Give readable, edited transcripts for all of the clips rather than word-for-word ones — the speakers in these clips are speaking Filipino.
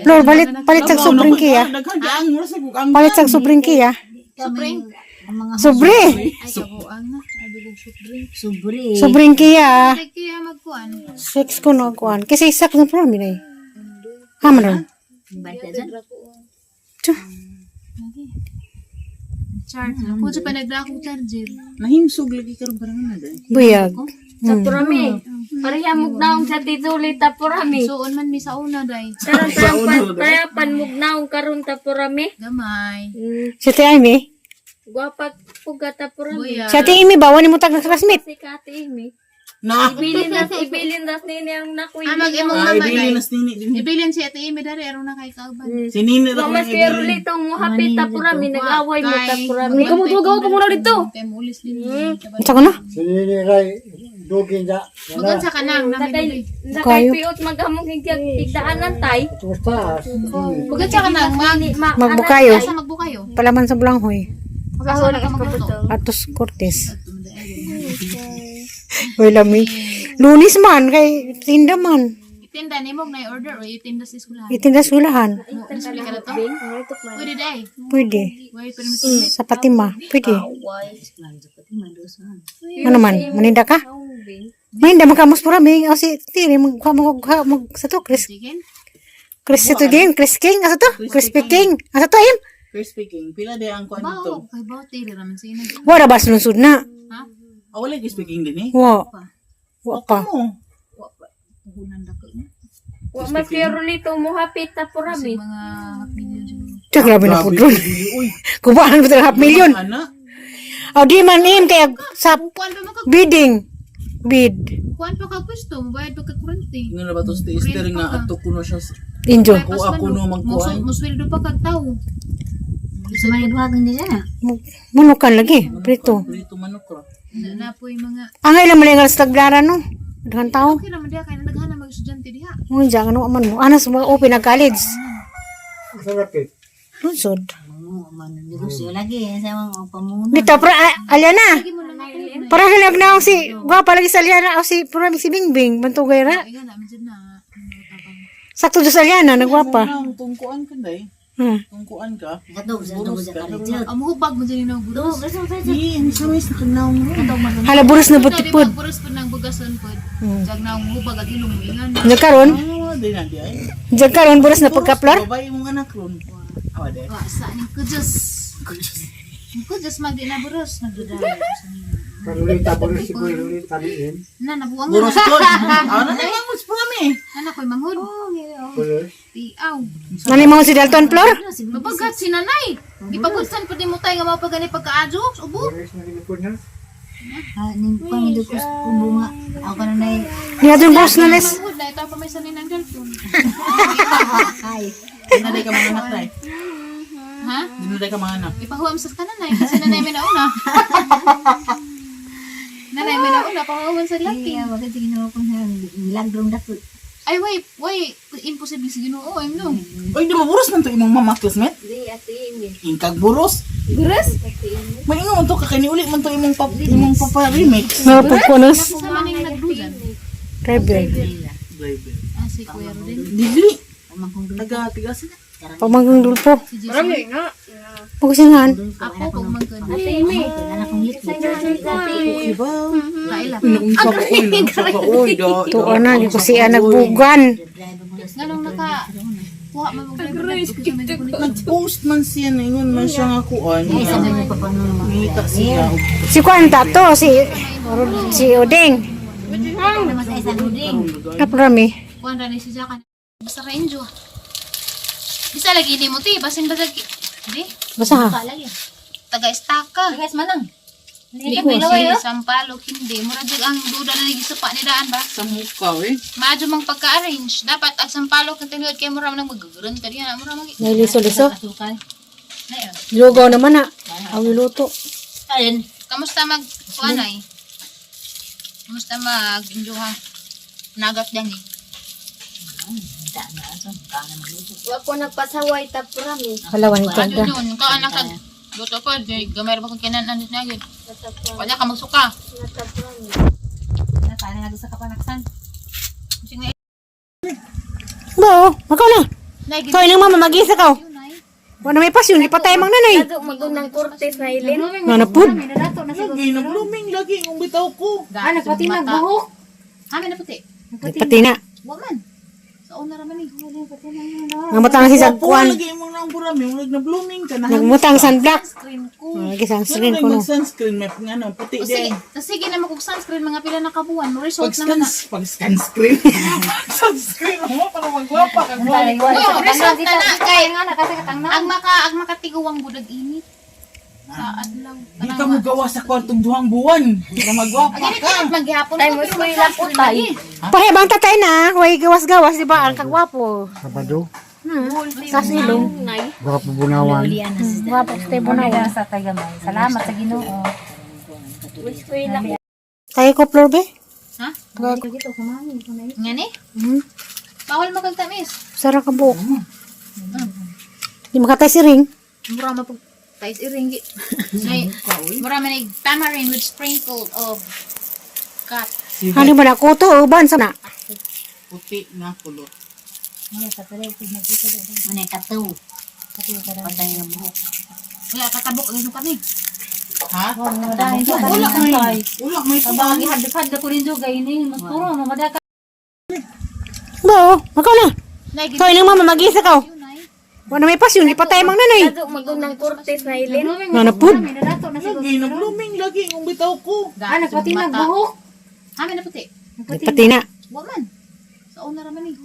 Lord, palit sa sobrang kiya. Palit sa sobrang kiya. Sobre. Sobrang kiya. Sex ko no kuan. Kasi isak na promi na. Hamran. Charger. Kung sa panagda akong charger. Nahimsog lagi karong parang na dai. Buyag. Tapurami. Pareha mugnaong sa tituli tapurami. Suon man mi sa una day. Pareha pan mugnaong karon tapurami. Gamay. Sa ti Amy. Guwapat puga tapurami. Buya. Sa ti Amy ba wani mo tag classmate? Si Kati Imi. Na. Ibilin das nini ang nakuy. Amag imong Ay mama dili day. nas nini din. Ibilin si Ate Amy dari aron na kay kauban. Si Nini ra ko Mas kaya litong mo hapit tapurami. Nag-away mo tapurami. Kamu tugaw pa muna dito. Kay mulis din. Unsa ko na? Magan sa kanang namin day. Nakay piot maghamong higdaan tay. Magan sa kanang Magbukayo. Asa magbukayo? Palaman sa bulanghoy. Magahon ka magluto. Atos Cortes. Hoy lami. Lunis man kay tinda man. Itinda ni mo na order o itinda sa eskwelahan. Itinda sulahan. Display ka na to? Pwede day. Pwede. Wait, permit. Sa Fatima. Pwede. Ano man? Maninda ka? Maninda magkamos purami. O si Tiri mag sa to Chris. Chicken? Chris ito din. Chris King. Asa to? Crispy King. Asa to him? First speaking, pila de ang kuan dito. Bao. Kay bao tiri raman sa ina. Wala ba sunod na? Ha? Wala gi speaking din eh. Wa. Wa pa. Mo. Puhunan dako na. Wa mas kaya litong mo hapit tapurami. Mga million siguro. Tiyo, grabe na po doon. Uy, Kubahan mo talaga 5,000,000. ana. O di man him kaya sa Kuan pa maka bidding. Bid. kuan pa ka pwesto, bayad pa ka kurente. Ngano ba to stister nga ato kuno siya. Injo. Ako ako no magkuan. Musweldo pa kag tawo. Manukan lagi. Prito. Prito manok ra. Na po yung mga Ang ilang malingal sa tagblara no. Daghang tao. okay naman diha kay naghahanap mag estudyante diha. Ngun dyan, ano man mo. Anas mo, open na college. Lunsod. Dito, Aliana. Para hilag na ako si, gwapa lagi sa Aliana, o si, parang si Bingbing, bantugay ra. Ay nga naman dyan na. Sakto doon sa Aliana, nagwapa. Nang tungkuan ka dai. Tungkuan ka. Amuhubag mo dyan yung buros. Di, ang samis na kanaw mo. Hala, buras na butipod. Buros po ng bugason po. Jag na umuhubag at ilumingan. Diyan karon, Ah, di na di ay. diyan karon, buras na pagkaplor. Babae mong anak ron. Awa de. Sa ni kudos. Kudos mag di na buros. Nagdudala. Na nabuang Buros na. ko. Ano na yung mas pami? Anak ko'y manghod. Tiaw. Nani mo si Dalton Flor? Mabagat si nanay. Ipagulsan pa din mo tayo nga mapagani pagka-adyo. Ubo. Niya doon boss na les. Manghod na ito pa may sanin ng girlfriend. Dinaday ka mga anak tay. Ha? Dinaday ka mga anak. Ipahuam sa kananay kasi nanay may nauna. Nanay may nauna, pahuaman sa laki. Ay, wait, imposible si Ginoo, I'm no. Oy, di ba buros man to imong mama classmate? Di ati Imi. Ingkag buros. Buras? May ingon man to kakaniuli man to imong papa remix. Napagkunos. Kasama na yung nagbugan. Rebel. Driver. Ah, si Kuya Rodin. Dili. Nagatigas na. Pamanggang dulpo. Si Jesse. Pagkasingan. Ako, kung magkano. Ati Imi. Sayang ni Ati Imi. Diba? Kaila. Unsa ka oy, unsa ka oy, da. Tuwa na, di ko siya nagbugan. Ganong naka... Kuha, mag-drive ko sa medyo kulit. Nag-post man siya na ingon man siya nga kuan. Ngita siya. Si Kwanta to, si Odeng. Kaprami. Kuha na si Jakan. Basta ka-enjoy. Bisa lagi ni mo, ti. Basin basag... Di? Basta ha? Taga-estaka. Guys, manang. Hindi ko si Sampalok, hindi. Mura jud ang duda na nagisupa ni daan ba? Sa muka eh. Maadyo mang pagka-arrange. Dapat ang Sampalok ang tinuod kay mura nang mag-gurun ka diyan. Mura mag... Nailiso-liso. Lugaw naman na. Ang luto. Kamusta kuanay? Kamusta mag-enjoy ha? Nagat dyan eh. Wa ko nagpasaway tapurami. Kalawan ito. Maadyo yun. Ikaw anak kag luto ko. Gamay ba kung kinanan na yun? Wala ka magsuka. Tapurami. Nakala nga sa kapanaksan. Bo, makaw na. Nay, Kaya lang mama, mag-isa ka. yun, nay. Wala may pasyon, di pa tayo mang nanay. Dato magunang kurtis na ilin. Nanapod. Lagi na blooming lagi ang bitaw ko. Ano pati nagbuhok? Amin na puti. Pati na. Wa man. Sa una raman eh. Namutang si Kuan Sagkuan. lagi mo nang burami, wala na blooming ka na. Nagmutang sunblock. Screen ko. Lagi Ano sunscreen ko no. sunscreen map nga no, puti Sige, din. sige na kung sunscreen mga pila na kabuan. Mo Pag result naman na. scan screen. Sunscreen mo para magwapa ka. Oh, result na na kay Kasi katang ang makatiguang budag init. Sa adlaw. Di ka mo gawa sa kwartong duhang buwan para magwapa Ganit ka. ka maghapon Tay, ko, mas pero may mag-sunscreen lapot, tay. lagi. Pahibang tatay na, huwag gawas-gawas, di ba? Ang kagwapo. Sabado, Sa silong. Nay. baka pubunawan. Gwapo, stable na yan. Sa tagamay. Salamat sa Ginoo. Wish ko lang. Tayo ko, Flor, be? Ha? Tayo ko. Nga ni? Hmm? Bawal magagtamis. Sarap ka buhok. Di makatay si Ring. Mura mapag tais iringgi. Nay, mura man ig tamarind with sprinkle of cut. Ano ba na? Kuto, uban sa na. Puti nga kulot. Ano yung katu? Patay na mo. Wala katabok ang inyong kami. Ha? Wala may. Wala may Kabangi hadap-had ko rin juga ini. Magpuro, mamadaka. Bo, makaw na. Nay, Kaya lang mama, mag-isa ka. yun ay. Wala may pasyon, di pa tayo mang nanay. Dato magunang kurtis na ilin. Nanapod. lagi na blooming lagi ang bitaw ko. Ano pati nagbuhok? Amin na puti. Pati na. Wa man. Sa una raman eh.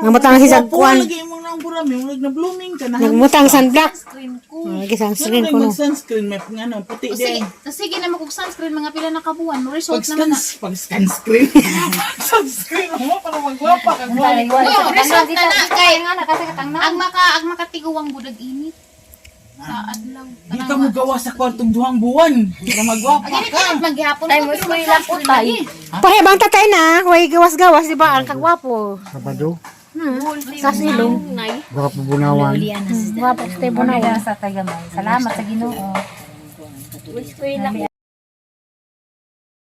Namutang si Kuan Sagkuan. lagi mo nang burami, wala na blooming ka na. Nagmutang sunblock. Screen ko. Lagi sunscreen ko no. Sunscreen map nga no, puti Sige, din. sige na kung sunscreen mga pila na kabuan. Mo Pag result naman na. scan screen. Sunscreen mo para magwapa ka. Oh, result na na kay Kasi katang ang makatiguang budag init. Sa adlaw. Di ka mo gawa sa kwartong duhang buwan para magwapa Ganit ka. ka maghapon Tay, ko, mas pero may mag-sunscreen lapot, tay. lagi. Pahibang tatay na, huwag gawas-gawas, di ba? Ang kagwapo. Sabado, Sa silong. Nay. baka pubunawan. Gwapo, stable na yan. Sa tagamay. Salamat sa Ginoo. Wish ko lang.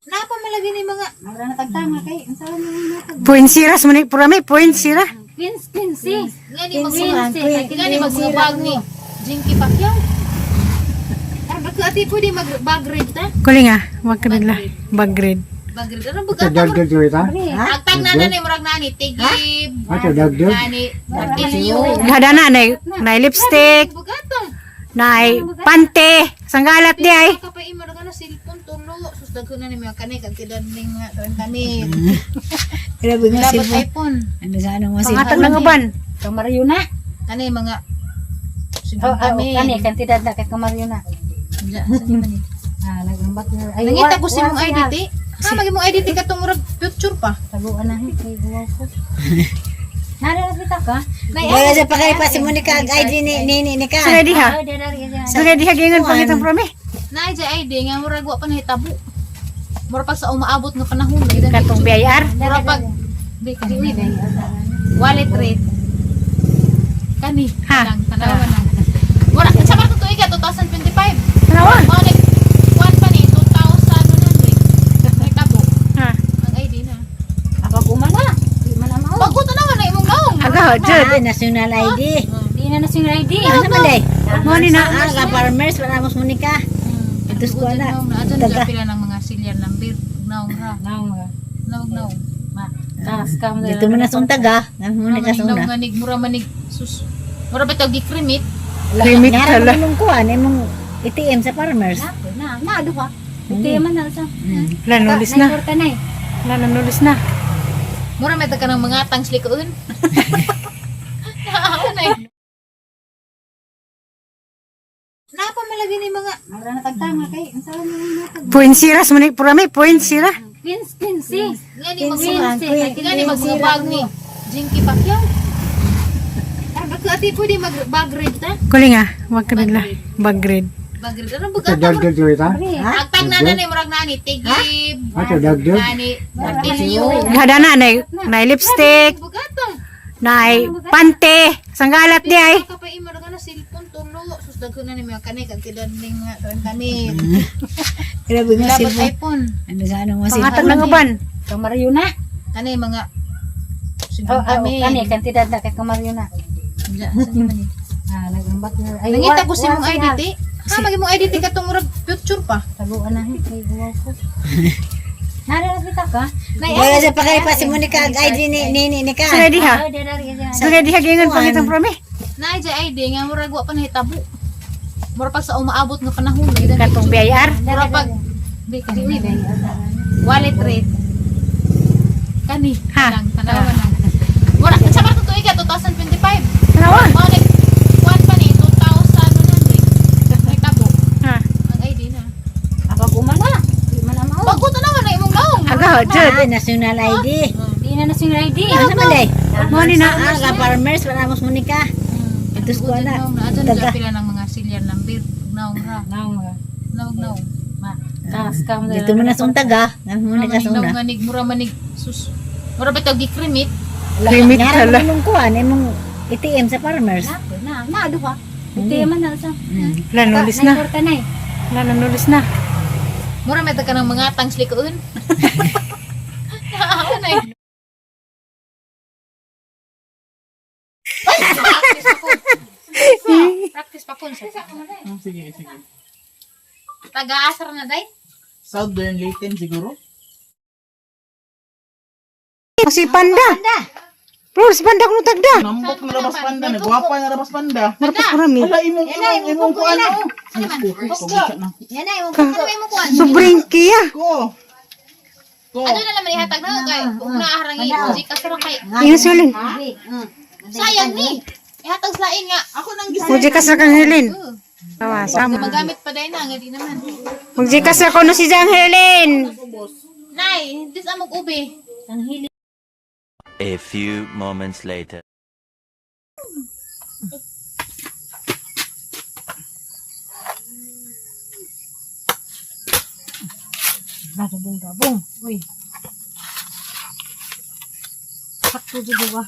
Napa malagi ni mga Mara na tagtama kay. Ang sarap mo yung Point siras mo ni Purami, point sira. Pinsi. ngani magbabag ni Jinky Pacquiao. Ara ba ati pwede mag-bag red ta? Kuling ah, wag ka nila. Bag grade. Bag red. Ano ba Ito dagdag yun ita? Agtang na ni murag nani tigib. Ito dagdag? Nani tissue. Hada na lipstick, Bugatong. na pante, sanggalat di ay. Kapay mo na cellphone tulo. Susdag ko na ni mga kanay kag kidan ning kani. Grabe nga Dapat sila. iPhone. Ano sa ano mo sila? Pangatag ng uban. Kamaryo na. Kani mga Oh, kami. kani kantidad na kay kamaryo na. Nangita Nagambat na. ko si mong ID. Ha magi mong ID katong murag picture pa. Taguan na kay buwaw ko. Nara na kita ka? Wala sa pakalipas si Monica ang ID ni ka. Sila di ha. Sila di ha gingon pangitang Purami. Naay jay ID nga murag wa pa nahitabo. Murag pag sa umaabot nga panahon na Katong BIR. murag pag wallet rate. Kani Ha? tanawan na. Mura sa parto tuig 2025. Tanawa. Mao ni kuan pa ni 2000 nahitabo. Ha. Ang ID na. Ako kumana. Di man na mao. Pagko tanawan na imong naong. Aga, jud. Ah, national ID. Di na na sing ID. Ano man day? Mo ni na. Ah, ka farmers para mo Monica. Ito ko na. Adyan Taga. na pila ng mga silyan ng beer. Naong ra. Naong. Tas kam na. Dito mo na suntag ah. Monica Naong suna. manig mura manig sus. Mura ba tawag gikrimit? Limit Ngara hala. mo kuan imong ATM sa farmers. Na duha. Iti man na sa. Lanulis na. Korta na eh. Lanulis na. Mura may ka ng mga tangs likoon. Naaman Napa malagi ni mga Mara na tagtama kay. Ang sarap mo yung Point siras mo ni Purami, point sira. Pinsi. ngani Pinsi. ngani magbabag ni Jinky Pacquiao. Ara ba ati pwede mag-bag red ta? Kuling ah, wag ka nila. Bag grade. Bag red. Ano Ito ba dagdag yun ita? Agtang na ni murag nani tigib. Ito dagdag? Nani tissue. Hada na lipstick, Bugatong. na pante, sanggalat di ay. Kapay mo na cellphone tulo. Susdag ko na ni mga kanay kag kidan ning kani. Grabe nga Dapat sila. iPhone. Ano sa ano mo sila? Pangatag ng uban. Kamaryo na. Kani mga Sige Oh, kami. kani kantidad na kay kamaryo na. Diyan, sa man eh. Nagambak na. Nangita ko si mong IDT. Ha, magi mong IDT ka tong murag future pa. Taguan na kay uwaw ko. Nararapita ka? Wala sa pakay pa si Monica ag ID ni ka. Sa ready ha? Ay, dari ka. Sa ready ha gingon pangitang prome. Na ID nga murag wa pa nahitabo. Mura pag sa umaabot nga panahon gidan. Katong BIR. Mura pag di kani wallet rate. Kani Ha? lang tanawan lang. Mura sa mga tuig 2025. Tanawa. Mao ni kuan pa ni 2000 nahitabo. Ha. Ang ID na. Apa kumana? Di man na mao. Pag ko tanawan na imong naong. Aga jud. National ID. Di na nasing ID. Ano man day? Mo ni na. Ka farmers wala mo Monica. Ito ko na. Adyan dyan pila ng mga serial number. Naong ra. Naong. Scam Dito mo na suntag ah. Monica Mura suna. manig, mura manig. Sus. Mura ba ito gikrimit? Limit hala. Ngarang kuan imong ATM sa farmers. Na duha. Di man na sa. Nanulis na. Ka na. Nanulis na. Mura may ka ng mga tangs likoon. Ako na eh. Ay, practice pa po. Practice pa po. Sige. Taga-asar na day? Southern Leyten siguro. Si Panda. Bro, si Panda kuno tagda. Nambok na rabas panda. Nagwapa na rabas panda. Marpa kurami. Hala, imong kuan. Yan na imong Ano may mo kuhan? Sobrang kiya. Ko. Ano na naman ihatag na kay kung naaharangi Gcash pero kay Ingon si Helen. sayang ni. Ihatag sa lain nga. Ako nang Magjikas na kang Helen. Tawa, sama. Magamit pa dahil na nga di naman. Magjikas na ko no si Jang Helen. Nay, dis amog ube. A few moments later. Dabong. Uy. Sakto jud ba?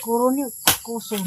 Kuro ni kuson.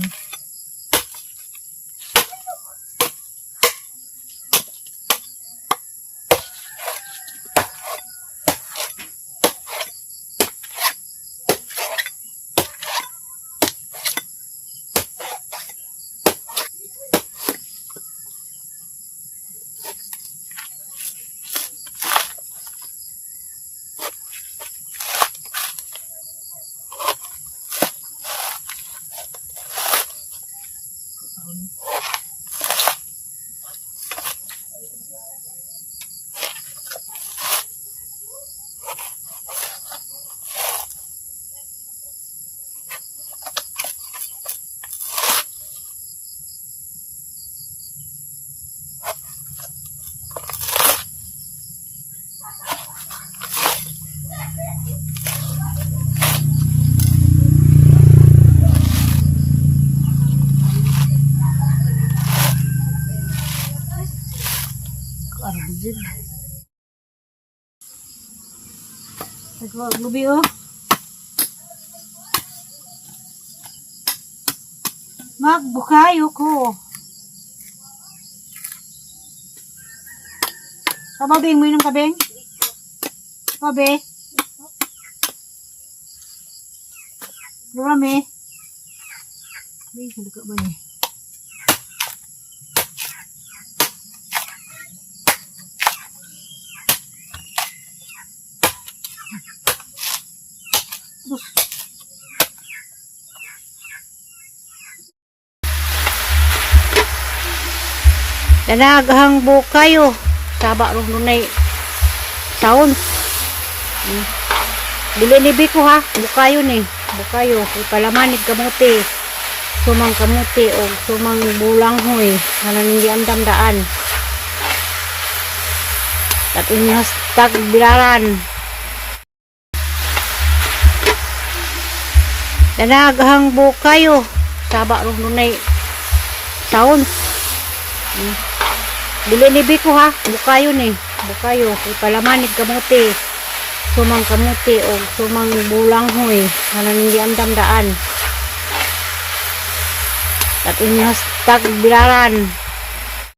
Lubi oh. Magbukayo ko. Pababing mo yung kabeng? Pabe? Marami. Ay, halika ba niya? Danaghang bukayo. Saba ro nunay sound. Dili ni Biko ha. Bukayo ni. Bukayo. Ipalamanid kamuti. Sumang kamuti o sumang bulanghoy. Halang hindi andam daan. At inyos tag bilaran. Danaghang bukayo. Saba ro nunay sound. Dili ni Biko ha. Bukayo ni. Bukayo. Ipalamanid kamuti. Sumang kamuti o sumang bulanghoy. Halang hindi andam daan. At inyos tag bilaran.